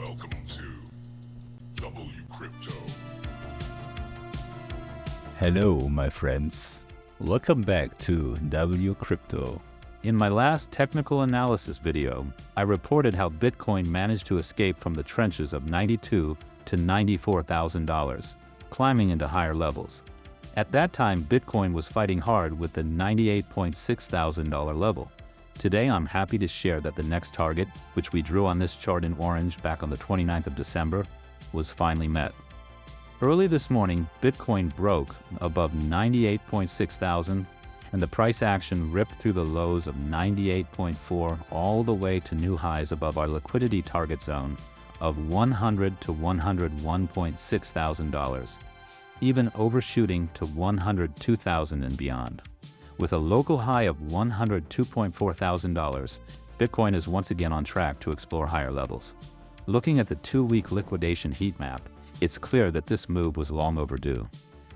Welcome to WCrypto. Hello, my friends. Welcome back to WCrypto. In my last technical analysis video, I reported how Bitcoin managed to escape from the trenches of $92,000 to $94,000, climbing into higher levels. At that time, Bitcoin was fighting hard with the $98,600 level. Today, I'm happy to share that the next target, which we drew on this chart in orange back on the 29th of December, was finally met. Early this morning, Bitcoin broke above 98,600, and the price action ripped through the lows of 98.4 all the way to new highs above our liquidity target zone of $100,000 to $101,600, even overshooting to $102,000 and beyond. With a local high of $102,400, Bitcoin is once again on track to explore higher levels. Looking at the 2-week liquidation heat map, it's clear that this move was long overdue.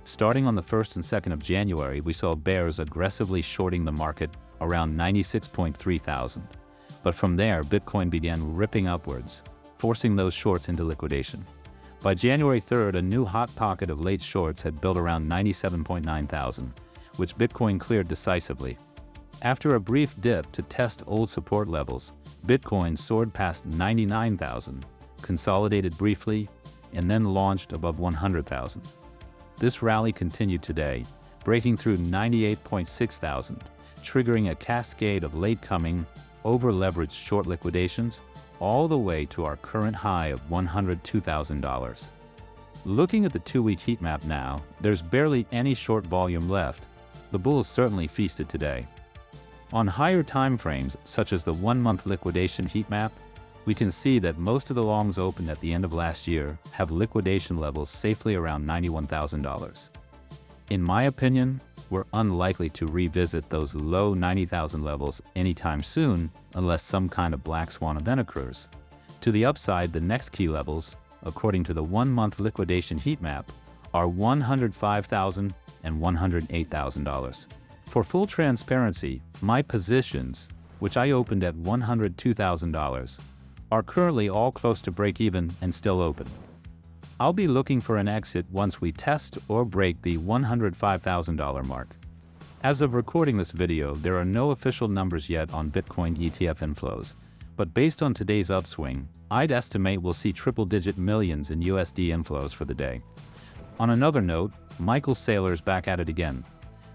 Starting on the 1st and 2nd of January, we saw bears aggressively shorting the market around 96,300. But from there, Bitcoin began ripping upwards, forcing those shorts into liquidation. By January 3rd, a new hot pocket of late shorts had built around 97,900, which Bitcoin cleared decisively. After a brief dip to test old support levels, Bitcoin soared past 99,000, consolidated briefly, and then launched above 100,000. This rally continued today, breaking through 98,600, triggering a cascade of late-coming, over-leveraged short liquidations, all the way to our current high of $102,000. Looking at the 2-week heat map now, there's barely any short volume left. The bulls certainly feasted today. On higher time frames, such as the 1-month liquidation heat map, we can see that most of the longs opened at the end of last year have liquidation levels safely around $91,000. In my opinion, we're unlikely to revisit those low 90,000 levels anytime soon unless some kind of black swan event occurs. To the upside, the next key levels, according to the 1-month liquidation heat map, are $105,000 and $108,000. For full transparency, my positions, which I opened at $102,000, are currently all close to break even and still open. I'll be looking for an exit once we test or break the $105,000 mark. As of recording this video, there are no official numbers yet on Bitcoin ETF inflows, but based on today's upswing, I'd estimate we'll see triple-digit millions in USD inflows for the day. On another note, Michael Saylor's back at it again.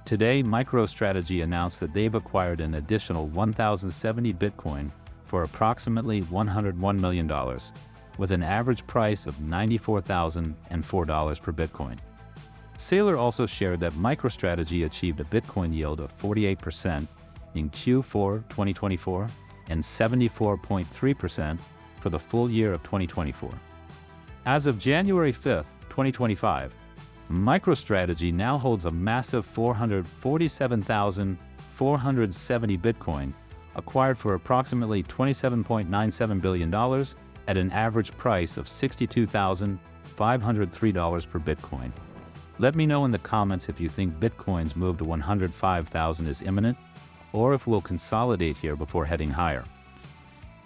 Today, MicroStrategy announced that they've acquired an additional 1,070 Bitcoin for approximately $101 million, with an average price of $94,004 per Bitcoin. Saylor also shared that MicroStrategy achieved a Bitcoin yield of 48% in Q4 2024 and 74.3% for the full year of 2024. As of January 5th, 2025, MicroStrategy now holds a massive 447,470 Bitcoin, acquired for approximately $27.97 billion at an average price of $62,503 per Bitcoin. Let me know in the comments if you think Bitcoin's move to 105,000 is imminent, or if we'll consolidate here before heading higher.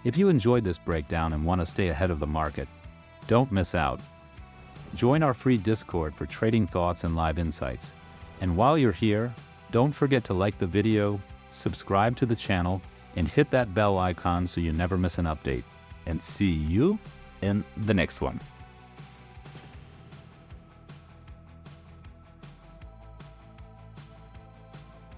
If you enjoyed this breakdown and want to stay ahead of the market, don't miss out. Join our free Discord for trading thoughts and live insights. And while you're here, don't forget to like the video, subscribe to the channel, and hit that bell icon so you never miss an update. And see you in the next one.